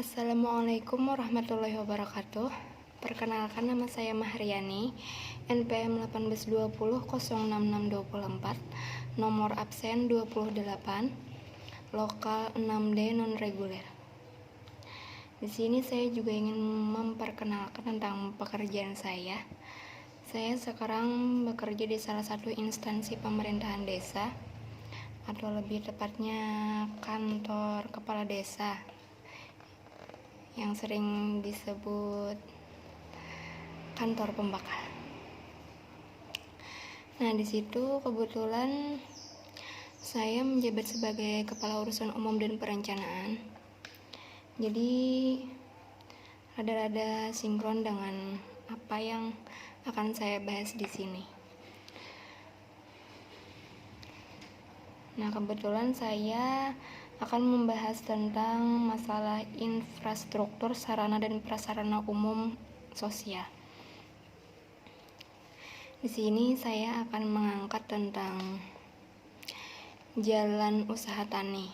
Assalamualaikum warahmatullahi wabarakatuh. Perkenalkan, nama saya Mahriani, NPM 1820066244, nomor absen 28, lokal 6D non reguler. Di sini saya juga ingin memperkenalkan tentang pekerjaan saya. Saya sekarang bekerja di salah satu instansi pemerintahan desa, atau lebih tepatnya kantor kepala desa, yang sering disebut kantor pembakar. Nah, di situ kebetulan saya menjabat sebagai kepala urusan umum dan perencanaan. Jadi rada-rada sinkron dengan apa yang akan saya bahas di sini. Nah, kebetulan saya akan membahas tentang masalah infrastruktur sarana dan prasarana umum sosial. Di sini saya akan mengangkat tentang jalan usaha tani,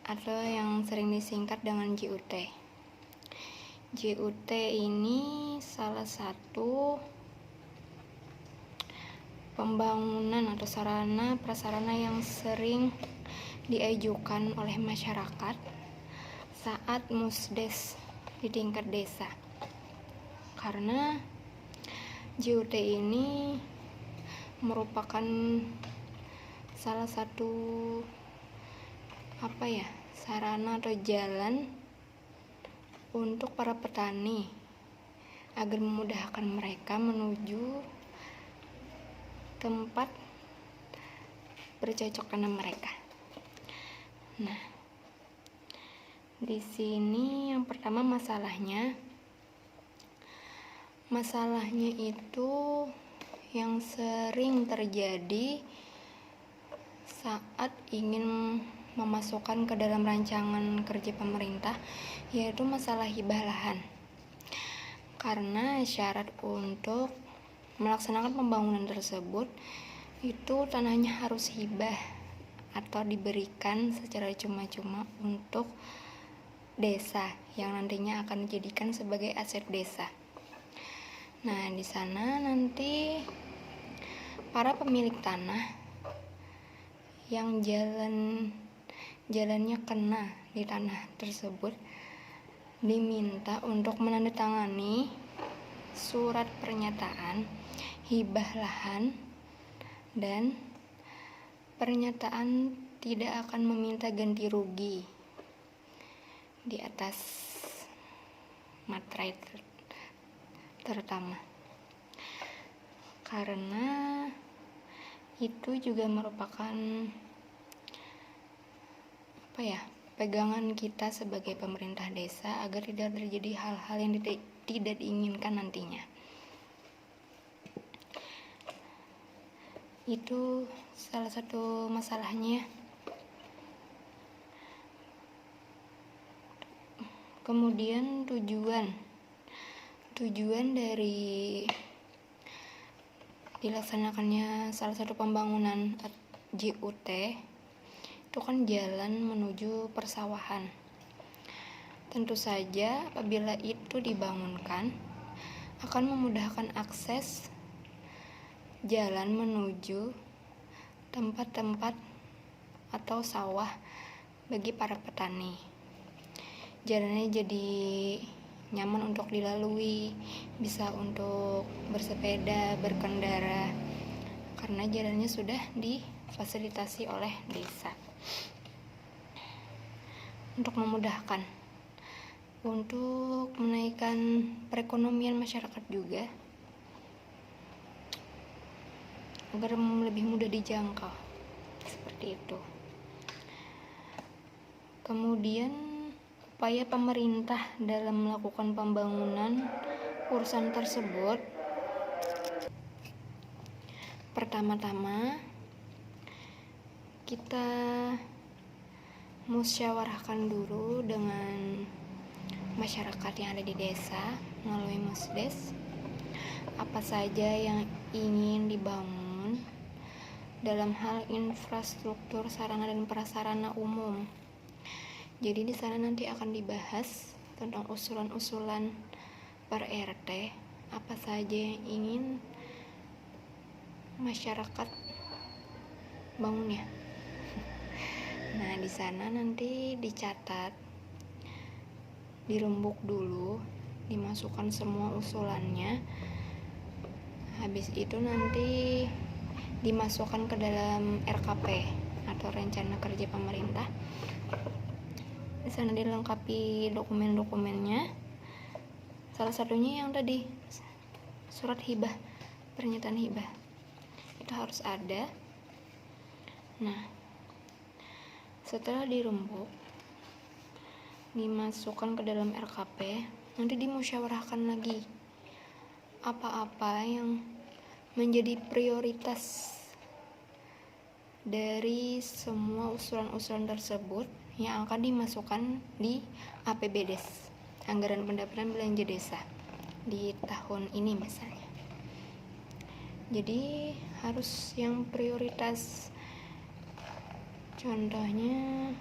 atau yang sering disingkat dengan JUT. JUT ini salah satu pembangunan atau sarana prasarana yang sering diajukan oleh masyarakat saat musdes di tingkat desa. Karena JUT ini merupakan salah satu sarana atau jalan untuk para petani agar memudahkan mereka menuju tempat bercocok tanam mereka. Nah, di sini yang pertama masalahnya itu yang sering terjadi saat ingin memasukkan ke dalam rancangan kerja pemerintah, yaitu masalah hibah lahan. Karena syarat untuk melaksanakan pembangunan tersebut itu tanahnya harus hibah atau diberikan secara cuma-cuma untuk desa yang nantinya akan dijadikan sebagai aset desa. Nah, di sana nanti para pemilik tanah yang jalannya kena di tanah tersebut diminta untuk menandatangani surat pernyataan hibah lahan dan pernyataan tidak akan meminta ganti rugi di atas materai terutama, karena itu juga merupakan pegangan kita sebagai pemerintah desa agar tidak terjadi hal-hal yang tidak diinginkan nantinya. Itu salah satu masalahnya. Kemudian tujuan dari dilaksanakannya salah satu pembangunan JUT itu kan jalan menuju persawahan. Tentu saja apabila itu dibangunkan akan memudahkan akses jalan menuju tempat-tempat atau sawah bagi para petani. Jalannya jadi nyaman untuk dilalui, bisa untuk bersepeda, berkendara, karena jalannya sudah difasilitasi oleh desa. Untuk memudahkan, untuk menaikkan perekonomian masyarakat juga, agar lebih mudah dijangkau, seperti itu. Kemudian upaya pemerintah dalam melakukan pembangunan urusan tersebut, pertama-tama kita musyawarahkan dulu dengan masyarakat yang ada di desa melalui musdes apa saja yang ingin dibangun dalam hal infrastruktur sarana dan prasarana umum. Jadi di sana nanti akan dibahas tentang usulan-usulan per RT, apa saja yang ingin masyarakat bangun ya. Nah, di sana nanti dicatat, dirembuk dulu, dimasukkan semua usulannya. Habis itu nanti dimasukkan ke dalam RKP atau rencana kerja pemerintah. Di sana dilengkapi dokumen-dokumennya. Salah satunya yang tadi surat hibah, pernyataan hibah. Itu harus ada. Nah, setelah dirembuk, dimasukkan ke dalam RKP, nanti dimusyawarahkan lagi apa-apa yang menjadi prioritas dari semua usulan-usulan tersebut yang akan dimasukkan di APBDes, Anggaran Pendapatan Belanja Desa, di tahun ini misalnya. Jadi harus yang prioritas. Contohnya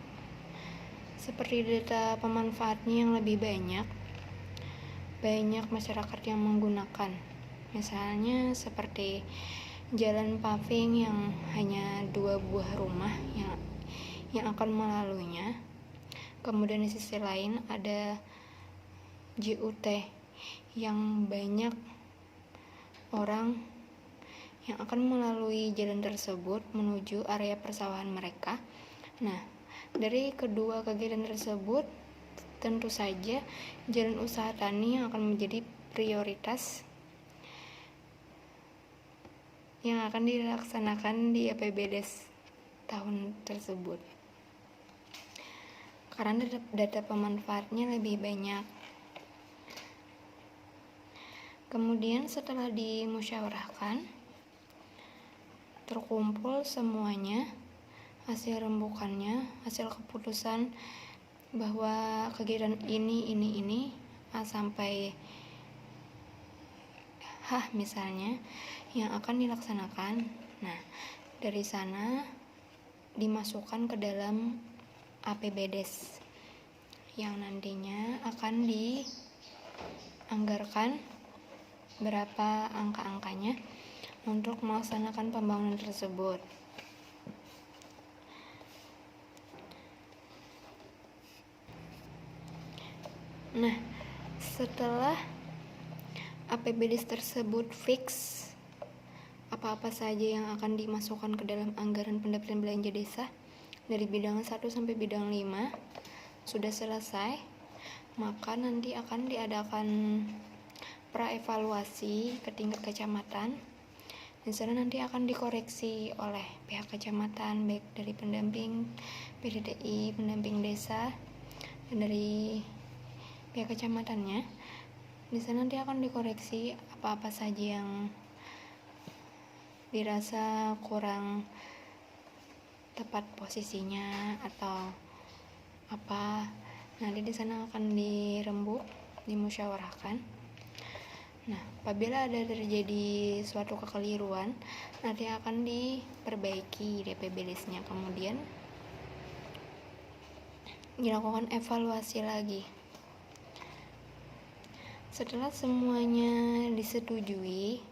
seperti data pemanfaatnya yang lebih banyak masyarakat yang menggunakan. Misalnya seperti jalan paving yang hanya 2 buah rumah yang akan melaluinya. Kemudian di sisi lain ada JUT yang banyak orang yang akan melalui jalan tersebut menuju area persawahan mereka. Nah, dari kedua kegiatan tersebut tentu saja jalan usaha tani yang akan menjadi prioritas yang akan dilaksanakan di APBDes tahun tersebut, karena data pemanfaatnya lebih banyak. Kemudian setelah dimusyawarahkan, terkumpul semuanya, hasil rembukannya, hasil keputusan bahwa kegiatan ini A sampai H misalnya yang akan dilaksanakan. Nah, dari sana dimasukkan ke dalam APBDes yang nantinya akan dianggarkan berapa angka-angkanya untuk melaksanakan pembangunan tersebut. Nah, setelah APBDes tersebut fix apa-apa saja yang akan dimasukkan ke dalam anggaran pendapatan belanja desa dari bidang 1 sampai bidang 5 sudah selesai, maka nanti akan diadakan praevaluasi ke tingkat kecamatan. Di sana nanti akan dikoreksi oleh pihak kecamatan, baik dari pendamping PDTI, pendamping desa, dan dari pihak kecamatannya. Di sana nanti akan dikoreksi apa-apa saja yang dirasa kurang tepat posisinya atau apa. Nanti di sana akan dirembuk, dimusyawarahkan. Nah, apabila ada terjadi suatu kekeliruan, nanti akan diperbaiki DPBDes-nya, kemudian dilakukan evaluasi lagi. Setelah semuanya disetujui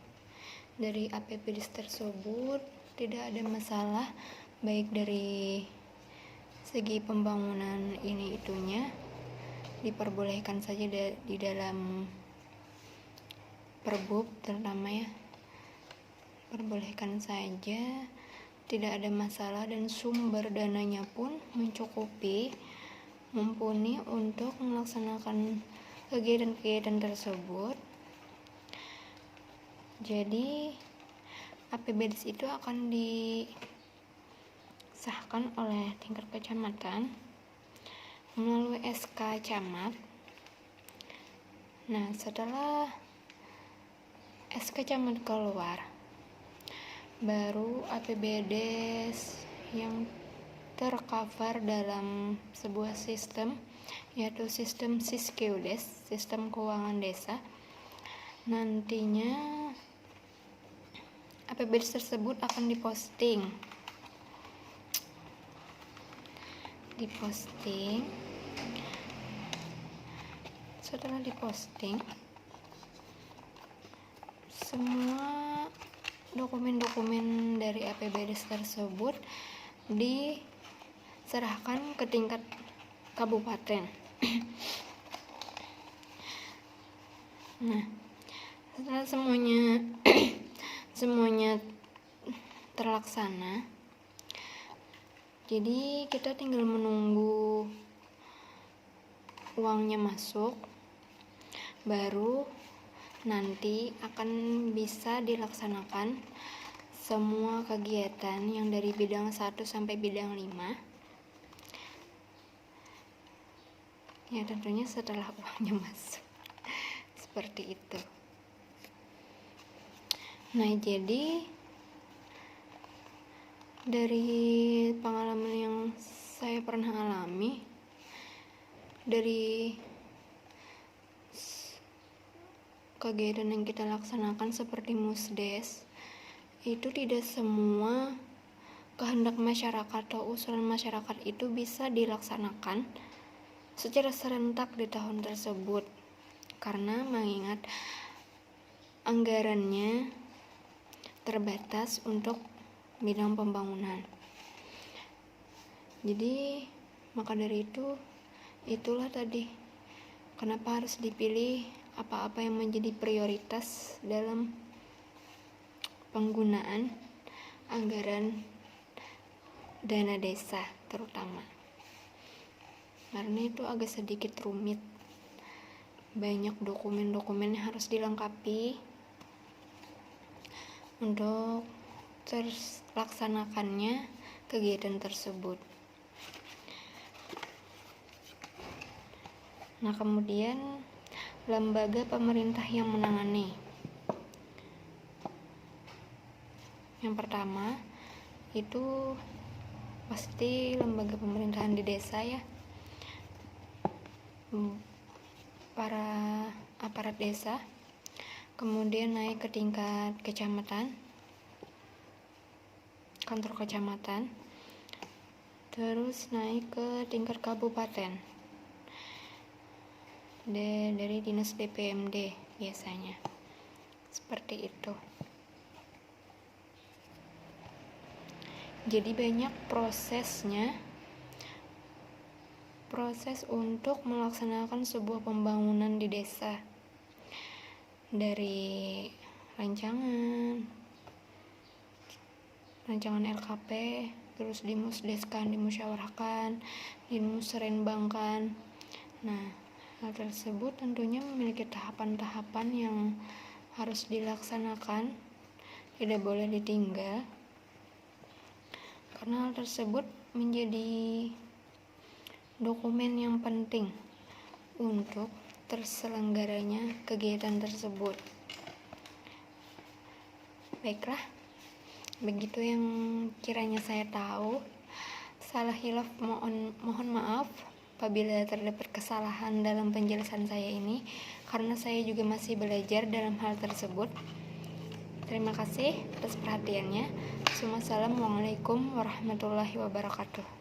dari APBDes tersebut, tidak ada masalah baik dari segi pembangunan ini itunya, diperbolehkan saja di dalam Perbub terutama ya, perbolehkan saja, tidak ada masalah, dan sumber dananya pun mencukupi, mumpuni untuk melaksanakan kegiatan-kegiatan tersebut. Jadi APBDes itu akan disahkan oleh tingkat kecamatan melalui SK camat. Nah, setelah SK camat keluar, baru APBDes yang tercover dalam sebuah sistem, yaitu sistem SISKEUDES, sistem keuangan desa. Nantinya APBDes tersebut akan diposting Setelah diposting, semua dokumen-dokumen dari APBDes tersebut diserahkan ke tingkat kabupaten. Nah, setelah semuanya terlaksana, jadi kita tinggal menunggu uangnya masuk, baru nanti akan bisa dilaksanakan semua kegiatan yang dari bidang 1 sampai bidang 5. Ya tentunya setelah uangnya masuk. Seperti itu. Nah, jadi dari pengalaman yang saya pernah alami, dari kegiatan yang kita laksanakan seperti musdes, itu tidak semua kehendak masyarakat atau usulan masyarakat itu bisa dilaksanakan secara serentak di tahun tersebut, karena mengingat anggarannya terbatas untuk bidang pembangunan. Jadi maka dari itulah tadi kenapa harus dipilih apa-apa yang menjadi prioritas dalam penggunaan anggaran dana desa terutama, karena itu agak sedikit rumit, banyak dokumen-dokumen yang harus dilengkapi untuk terlaksanakannya kegiatan tersebut. Nah, kemudian lembaga pemerintah yang menangani. Yang pertama itu pasti lembaga pemerintahan di desa ya, para aparat desa, kemudian naik ke tingkat kecamatan, kantor kecamatan, terus naik ke tingkat kabupaten dari dinas DPMD biasanya, seperti itu. Jadi banyak proses untuk melaksanakan sebuah pembangunan di desa, dari rancangan LKP, terus dimusdeskan, dimusyawarahkan, dimusrenbangkan. Nah, hal tersebut tentunya memiliki tahapan-tahapan yang harus dilaksanakan, tidak boleh ditinggal, karena hal tersebut menjadi dokumen yang penting untuk terselenggaranya kegiatan tersebut. Baiklah, begitu yang kiranya saya tahu. Salah hilaf mohon maaf apabila terdapat kesalahan dalam penjelasan saya ini, karena saya juga masih belajar dalam hal tersebut. Terima kasih atas perhatiannya. Wassalamualaikum warahmatullahi wabarakatuh.